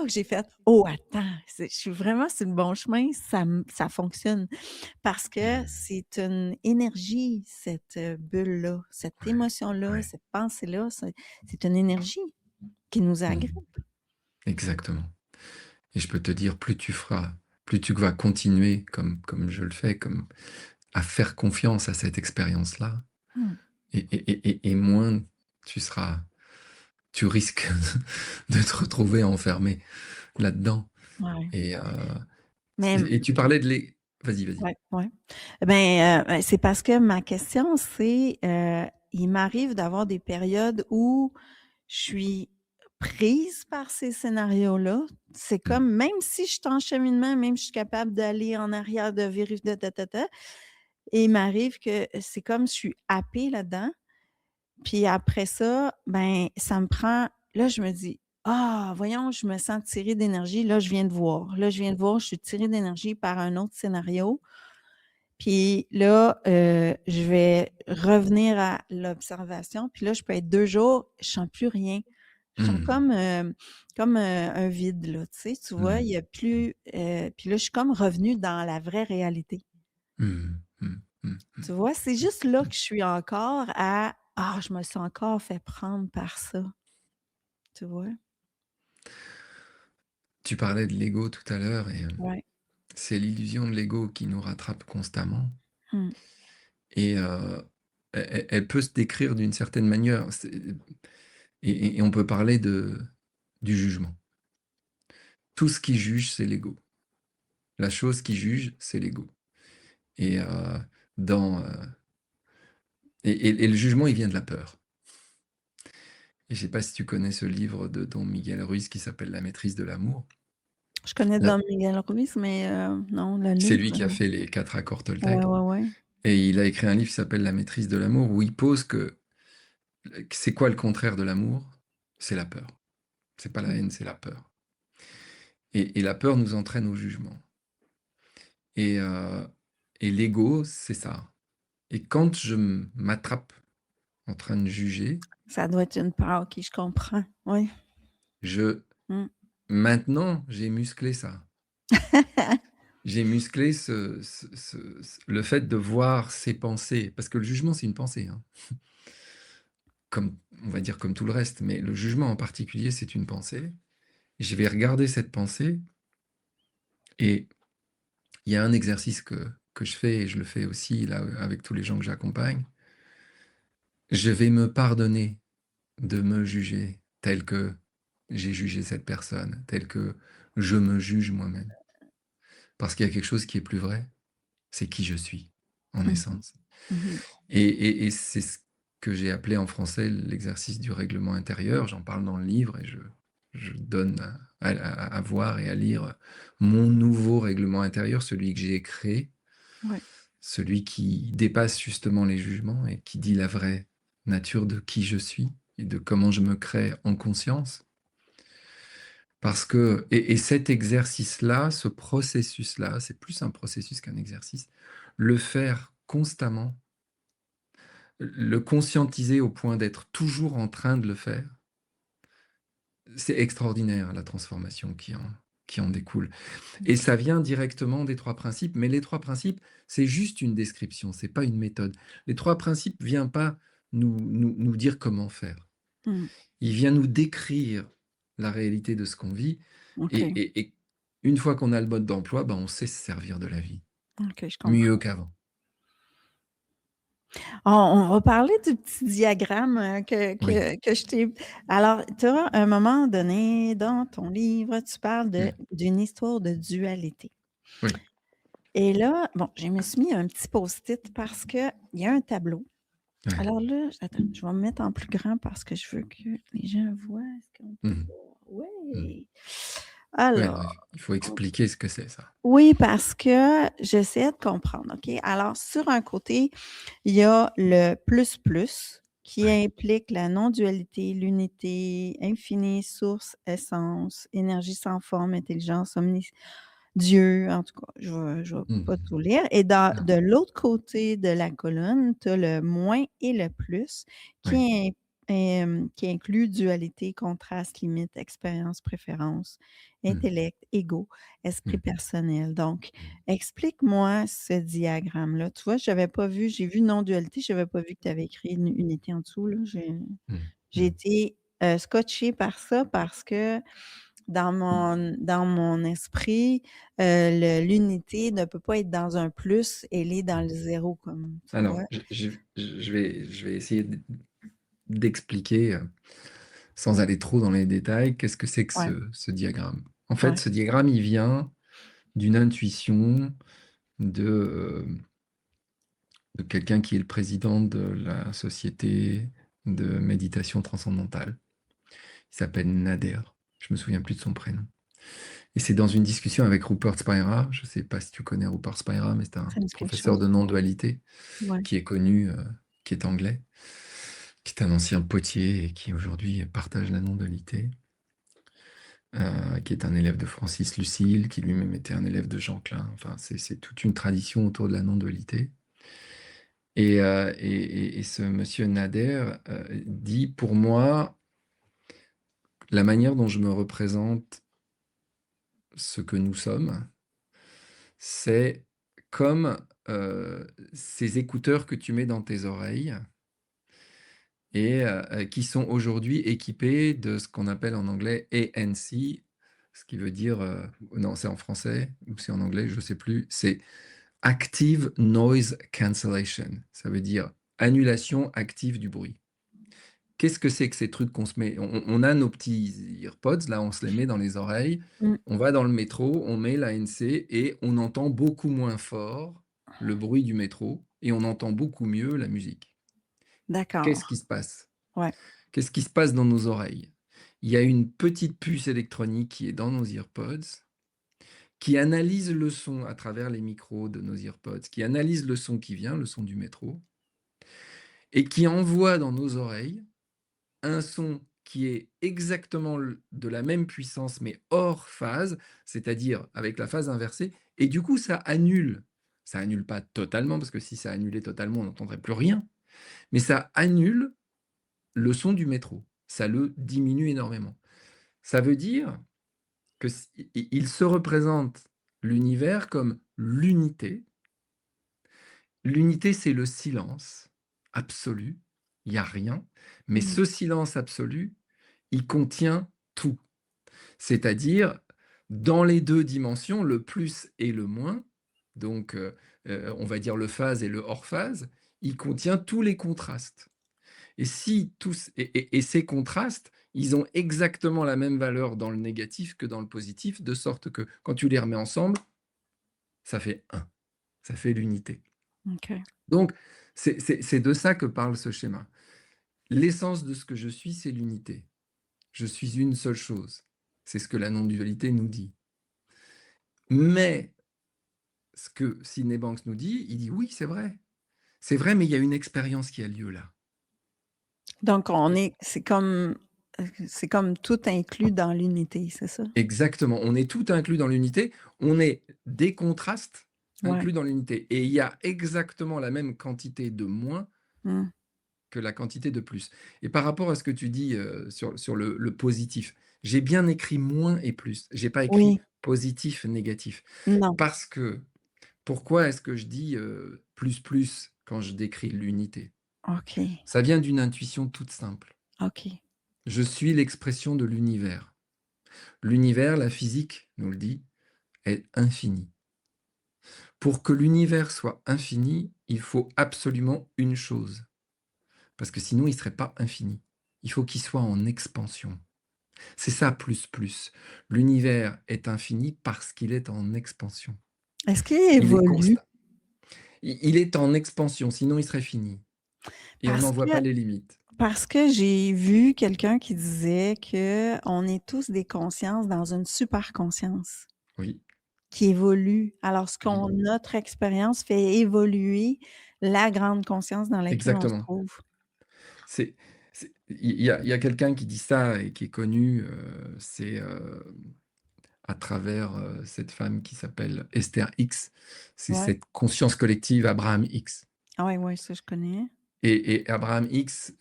que j'ai fait: «Oh attends, je suis vraiment sur le bon chemin, ça fonctionne». Parce que Mmh. c'est une énergie, cette, bulle-là, cette Ouais, émotion-là, ouais. cette pensée-là, c'est une énergie qui nous Mmh. agrippe. Exactement, et je peux te dire, plus tu vas continuer comme je le fais, à faire confiance à cette expérience-là, Mmh. et moins tu seras tu risques de te retrouver enfermé là-dedans, Ouais. et Mais et tu parlais de les vas-y, vas-y. ouais, ouais. C'est parce que ma question, c'est, il m'arrive d'avoir des périodes où je suis prise par ces scénarios-là. C'est Mmh. comme même si je suis en cheminement, même si je suis capable d'aller en arrière, de vérifier, et il m'arrive que c'est comme je suis happée là-dedans. Puis après ça, ben, ça me prend là, je me dis: «Ah, voyons, je me sens tirée d'énergie. Là, je viens de voir. Là, je viens de voir, je suis tirée d'énergie par un autre scénario». Puis là, je vais revenir à l'observation. Puis là, je peux être 2 jours, je sens plus rien. Je sens Mmh. comme, un vide là, tu sais, tu vois? Il y Mmh. a plus, puis là, je suis comme revenue dans la vraie réalité. Mmh. Mmh. Mmh. Mmh. Tu vois? C'est juste là que je suis encore à: «Ah, je me suis encore fait prendre par ça». Tu vois? Tu parlais de l'ego tout à l'heure, et Ouais. c'est l'illusion de l'ego qui nous rattrape constamment, Mmh. et elle peut se décrire d'une certaine manière, et on peut parler du jugement. Tout ce qui juge, c'est l'ego. La chose qui juge, c'est l'ego, et dans, et le jugement, il vient de la peur, et je sais pas si tu connais ce livre de Don Miguel Ruiz qui s'appelle La maîtrise de l'amour? Je connais Là, Don Miguel Ruiz, mais non, le c'est livre, lui qui a fait les 4 accords ouais, Toltec, ouais, ouais. et il a écrit un livre qui s'appelle La maîtrise de l'amour, où il pose que c'est quoi le contraire de l'amour? C'est la peur. C'est pas la Mmh. haine, c'est la peur, et la peur nous entraîne au jugement, et l'ego, c'est ça, et quand je m'attrape en train de juger. Ça doit être une peur, OK, je comprends. Oui. Je Mmh. Maintenant, j'ai musclé ça. J'ai musclé le fait de voir ses pensées, parce que le jugement, c'est une pensée, hein, comme on va dire comme tout le reste, mais le jugement en particulier, c'est une pensée. Je vais regarder cette pensée et il y a un exercice que je fais et je le fais aussi là, avec tous les gens que j'accompagne. Je vais me pardonner de me juger tel que j'ai jugé cette personne, tel que je me juge moi-même. Parce qu'il y a quelque chose qui est plus vrai, c'est qui je suis, en Mmh mh. essence. Mmh. Et c'est ce que j'ai appelé en français l'exercice du règlement intérieur. J'en parle dans le livre et je donne à voir et à lire mon nouveau règlement intérieur, celui que j'ai créé, Ouais. celui qui dépasse justement les jugements et qui dit la vraie nature de qui je suis et de comment je me crée en conscience. Parce que et cet exercice-là, ce processus-là, c'est plus un processus qu'un exercice, le faire constamment, le conscientiser au point d'être toujours en train de le faire, c'est extraordinaire la transformation qui en découle. Et ça vient directement des 3 principes, mais les 3 principes, c'est juste une description, c'est pas une méthode. Les 3 principes vient pas nous dire comment faire. Mmh. Il vient nous décrire la réalité de ce qu'on vit et OK. et et une fois qu'on a le mode d'emploi, ben, on sait se servir de la vie, OK, je mieux comprends. qu'avant. On va parler du petit diagramme, que Oui. je t'ai alors, tu as un moment donné dans ton livre, tu parles Mmh. d'une histoire de dualité Oui. et là, bon, je me suis mis un petit post-it parce qu'il y a un tableau. Ouais. Alors là, attends, je vais me mettre en plus grand parce que je veux que les gens voient. Est-ce qu'on peut Mmh. voir? Mmh. Oui. Ouais, non, Alors, il faut expliquer ce que c'est ça. oui, parce que j'essaie de comprendre, OK? Alors, sur un côté, il y a le plus plus qui Ouais. implique la non-dualité, l'unité infinie, source, essence, énergie sans forme, intelligence, Dieu, en tout cas, je vais pas Mmh. tout lire et Non. de l'autre côté de la colonne, tu as le moins et le plus Ouais. qui qui inclut dualité, contraste, limite, expérience, préférence, Mmh. intellect, ego, esprit Mmh. personnel. Donc, Mmh. explique-moi ce diagramme-là. Tu vois, j'avais pas vu, j'ai vu non-dualité, j'avais pas vu que tu avais écrit une unité en dessous, là. Mmh. J'ai Mmh. été, scotchée par ça parce que dans mon esprit, l'unité ne peut pas être dans un plus, elle est dans Mmh. le zéro comme tu vois? Alors, je vais essayer d'expliquer, sans aller trop dans les détails, qu'est-ce que c'est que Ouais, ce diagramme? En fait, ouais. ce diagramme, il vient d'une intuition de, de quelqu'un qui est le président de la société de méditation transcendantale. Il s'appelle Nader. Je me souviens plus de son prénom. Et c'est dans une discussion avec Rupert Spira. Je ne sais pas si tu connais Rupert Spira, mais c'est un Ça me dit quelque professeur chose. de non-dualité Ouais. qui est connu, qui est anglais, qui est un ancien potier et qui aujourd'hui partage la non-dualité, qui est un élève de Francis Lucille, qui lui-même était un élève de Jean Klein. Enfin, c'est toute une tradition autour de la non-dualité. Et ce monsieur Nader dit, pour moi, la manière dont je me représente ce que nous sommes, c'est comme ces écouteurs que tu mets dans tes oreilles et qui sont aujourd'hui équipés de ce qu'on appelle en anglais ANC, ce qui veut dire, non, c'est en français ou c'est en anglais, je ne sais plus, c'est Active Noise Cancellation. Ça veut dire annulation active du bruit. Qu'est-ce que c'est que ces trucs qu'on se met? On a nos petits earpods, là, on se les met dans les oreilles, Mmh. on va dans le métro, on met l'ANC et on entend beaucoup moins fort le bruit du métro et on entend beaucoup mieux la musique. D'accord. Qu'est-ce qui se passe? Ouais. Qu'est-ce qui se passe dans nos oreilles? Il y a une petite puce électronique qui est dans nos earpods, qui analyse le son à travers les micros de nos earpods, qui analyse le son qui vient, le son du métro, et qui envoie dans nos oreilles un son qui est exactement de la même puissance, mais hors phase, c'est-à-dire avec la phase inversée, et du coup, ça annule. Ça annule pas totalement, parce que si ça annulait totalement, on n'entendrait plus rien, Mais ça annule le son du métro. Ça le diminue énormément. Ça veut dire que il se représente l'univers comme l'unité. L'unité, c'est le silence absolu. Il y a rien. Mais Mmh. ce silence absolu, il contient tout. C'est-à-dire, dans les 2 dimensions, le plus et le moins, donc on va dire le phase et le hors phase, il contient tous les contrastes. Et si tous et ces contrastes, ils ont exactement la même valeur dans le négatif que dans le positif, de sorte que quand tu les remets ensemble, ça fait un, ça fait l'unité. OK. Donc c'est de ça que parle ce schéma. L'essence de ce que je suis, c'est l'unité. Je suis une seule chose. C'est ce que la non-dualité nous dit. Mais ce que Sydney Banks nous dit, il dit: «Oui, c'est vrai. C'est vrai, mais il y a une expérience qui a lieu là». Donc on Et est c'est comme tout inclus dans l'unité, c'est ça? exactement, on est tout inclus dans l'unité, on est des contrastes Ouais. inclus dans l'unité et il y a exactement la même quantité de moins Mmh. que la quantité de plus. Et par rapport à ce que tu dis, sur le positif, j'ai bien écrit moins et plus. J'ai pas écrit Oui. positif, négatif. Non. Parce que pourquoi est-ce que je dis, plus, plus quand je décris l'unité? OK. Ça vient d'une intuition toute simple. OK. Je suis l'expression de l'univers. L'univers, la physique nous le dit, est infini. Pour que l'univers soit infini, il faut absolument une chose, parce que sinon il ne serait pas infini. Il faut qu'il soit en expansion. C'est ça plus plus. L'univers est infini parce qu'il est en expansion. Est-ce qu'il Il est évolue? constant. Il est en expansion, sinon il serait fini et on Parce n'en voit que pas les limites. parce que j'ai vu quelqu'un qui disait qu'on est tous des consciences dans une super conscience Oui, qui évolue. Alors ce oui, qu'on notre expérience fait évoluer la grande conscience dans laquelle on se exactement. trouve. C'est il y a quelqu'un qui dit ça et qui est connu, c'est, à travers, cette femme qui s'appelle Esther Hicks. C'est Ouais. cette conscience collective Abraham Hicks Ah ouais, ouais, ça je connais. et Abraham Hicks,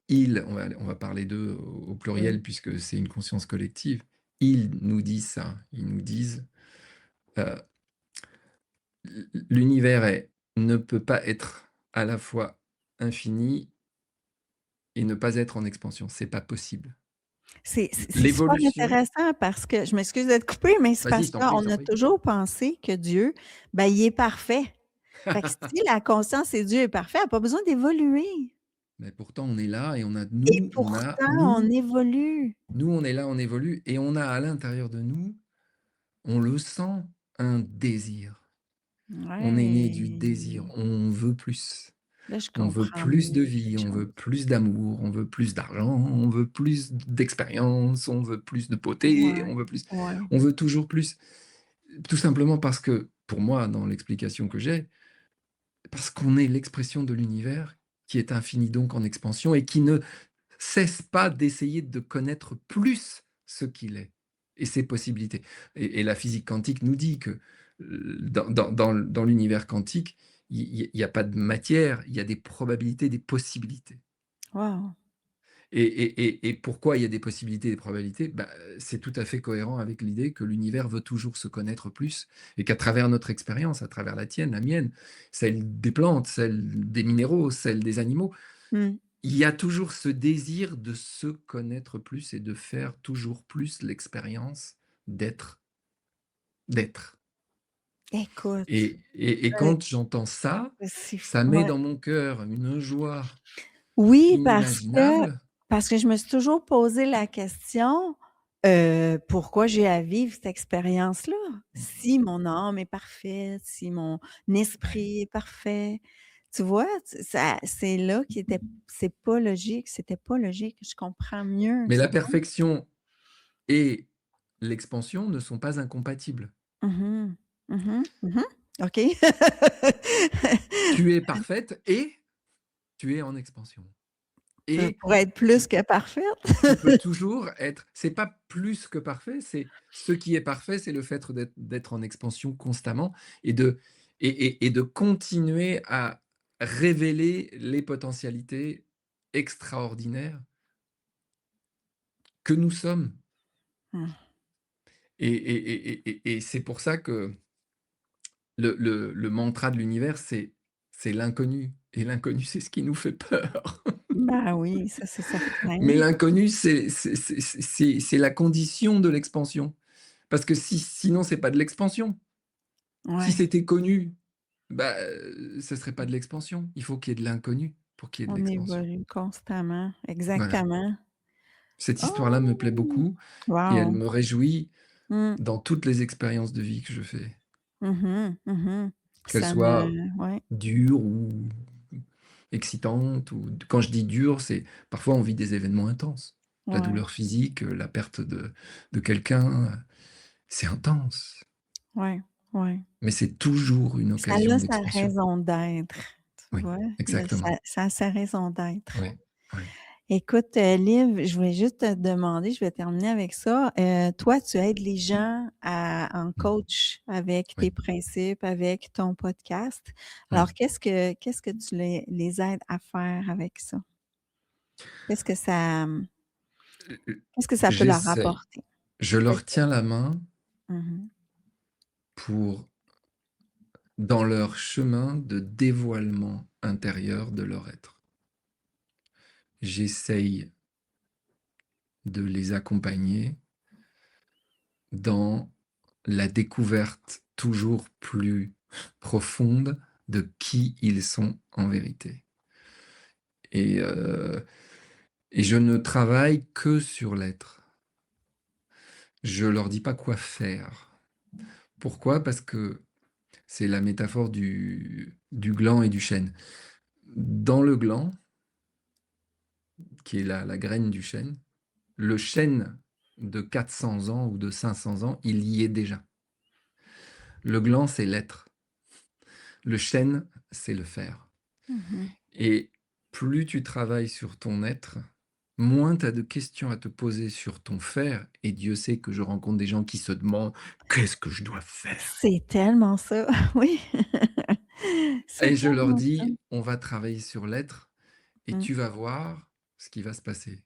ils, on va parler d'eux au Oui. pluriel puisque c'est une conscience collective. Ils nous disent ça, ils nous disent, heu, l'univers ne peut pas être à la fois infini et ne pas être en expansion, c'est pas possible. C'est super L'évolution intéressant parce que je m'excuse de te couper, mais c'est vas-y, parce je t'en prie, je qu'on t'en a prie. toujours pensé que Dieu, ben, il est parfait. Fait que si la conscience et Dieu est parfait, elle a pas besoin d'évoluer Mais pourtant on est là et on a et nous on a pourtant on évolue. nous on est là, on évolue et on a à l'intérieur de nous, on le sent, un désir. On est né du désir, Ouais, on veut plus. là je On veut comprends plus de mieux vie, quelque on chose. veut plus d'amour, on veut plus d'argent, on veut plus d'expérience, on veut plus de beauté, Ouais, ouais, on veut toujours plus. Tout simplement parce que, pour moi, dans l'explication que j'ai, parce qu'on est l'expression de l'univers qui est infini donc en expansion et qui ne cesse pas d'essayer de connaître plus ce qu'il est et ses possibilités. Et la physique quantique nous dit que dans l'univers quantique, il n'y a pas de matière, il y a des probabilités, des possibilités. wow, Et pourquoi il y a des possibilités et des probabilités? Bah, c'est tout à fait cohérent avec l'idée que l'univers veut toujours se connaître plus et qu'à travers notre expérience, à travers la tienne, la mienne, celle des plantes, celle des minéraux, celle des animaux, mmh. il y a toujours ce désir de se connaître plus et de faire toujours plus l'expérience d'être, d'être. Écoute, Et heu, quand j'entends ça, c'est f ça met ouais. dans mon cœur une joie Oui, inimaginable. parce que je me suis toujours posé la question, pourquoi j'ai à vivre cette expérience-là? Mmh, Si mon âme est parfaite, si mon ouais. esprit est parfait. Tu vois? Ça c'est là qui était c'est pas logique, c'était pas logique. Je comprends mieux, Mais la c'est bon. perfection et l'expansion ne sont pas incompatibles. Mmh mh. Mmh mh. Mmh. OK. Tu es parfaite et tu es en expansion. Et Pour être plus que parfaite. tu peux toujours être c'est pas plus que parfait, c'est ce qui est parfait, c'est le fait d'être en expansion constamment et de continuer révéler les potentialités extraordinaires que nous sommes. Mmh. Et c'est pour ça que le mantra de l'univers, c'est l'inconnu et l'inconnu, c'est ce qui nous fait peur. Ben oui, ça c'est Mais certain. l'inconnu, c'est la condition de l'expansion. Parce que sinon, c'est pas de l'expansion. Si Ouais, c'était connu, bah, ça serait pas de l'expansion. Il faut qu'il y ait de l'inconnu pour qu'il y ait de on l'expansion. évolue constamment, Voilà. exactement. Cette histoire-là me plaît Oh! beaucoup et elle Wow! me réjouit Mmh. dans toutes les expériences de vie que je fais. Mmh mh. Mmh. Qu'elles Ça soient me Ouais. dures ou excitantes ou quand je dis dur, c'est parfois on vit des événements intenses. La Ouais, douleur physique, la perte de quelqu'un, c'est intense, ouais, ouais. mais c'est toujours une Ça occasion a sa d'expansion. raison d'être, tu Oui, vois? exactement. Ça a sa raison d'être. Oui, oui, Écoute, Liv, je voulais juste te demander, je vais terminer avec ça. Toi, tu aides les gens en mmh, coach avec tes oui, principes, avec ton podcast. oui. Alors, qu'est-ce que tu les aides à faire avec ça? Qu'est-ce que ça, qu'est-ce que ça peut leur J'essaye. apporter? Je Qu'est-ce leur que tiens la main Mmh. pour dans leur chemin de dévoilement intérieur de leur être. J'essaye de les accompagner dans la découverte toujours plus profonde de qui ils sont en vérité. Et heu et je ne travaille que sur l'être. Je leur dis pas quoi faire. Pourquoi? Parce que c'est la métaphore du gland et du chêne. Dans le gland, qui est la graine du chêne, le chêne de 400 ans ou de 500 ans, il y est déjà. Le gland, c'est l'être. Le chêne, c'est le faire. Mmh. Et plus tu travailles sur ton être, moins tu as de questions à te poser sur ton faire. Et Dieu sait que je rencontre des gens qui se demandent: «Qu'est-ce que je dois faire?» C'est tellement ça, oui. C'est Et je leur tellement ça. dis: «On va travailler sur l'être et Mmh. tu vas voir ce qui va se passer.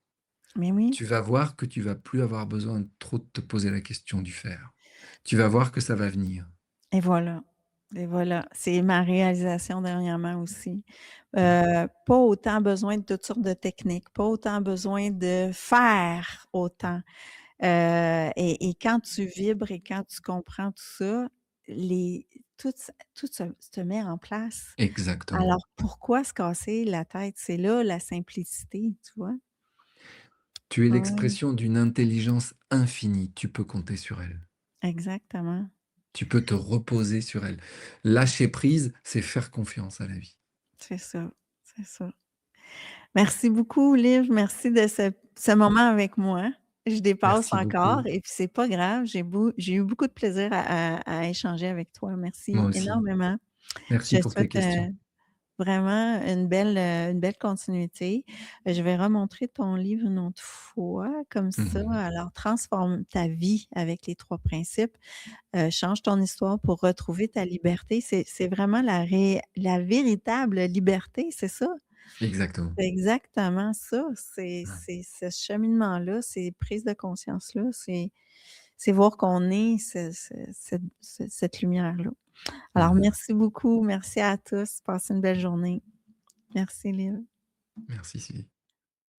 Mais oui. Tu vas voir que tu vas plus avoir besoin de trop te poser la question du faire. Tu vas voir que ça va venir». Et voilà, et voilà. C'est ma réalisation dernièrement aussi. Mmh. Pas autant besoin de toutes sortes de techniques, pas autant besoin de faire autant. Et quand tu vibres et quand tu comprends tout ça, les tout se met en place. Exactement. Alors pourquoi se casser la tête? C'est là la simplicité, tu vois? Tu es Ouais, l'expression d'une intelligence infinie, tu peux compter sur elle. exactement. Tu peux te reposer sur elle. Lâcher prise, c'est faire confiance à la vie. C'est ça, c'est ça. Merci beaucoup, Liv. Merci de ce moment avec moi. Je dépasse Merci encore beaucoup. et puis c'est pas grave. J'ai eu beaucoup de plaisir à échanger avec toi. Moi Merci aussi. énormément. Je Merci te pour tes souhaite, questions. vraiment une belle continuité. Je vais remontrer ton livre une autre fois comme ça. Mmh. Alors, transforme ta vie avec les 3 principes. Change ton histoire pour retrouver ta liberté. C'est vraiment la véritable liberté, c'est ça? Exactement. C'est exactement ça. C'est Ouais. c'est ce cheminement-là, ces prises de conscience-là, c'est voir qu'on est cette lumière-là. Alors Mmh. merci beaucoup, merci à tous. Passez une belle journée. Merci Liv. Merci Sylvie.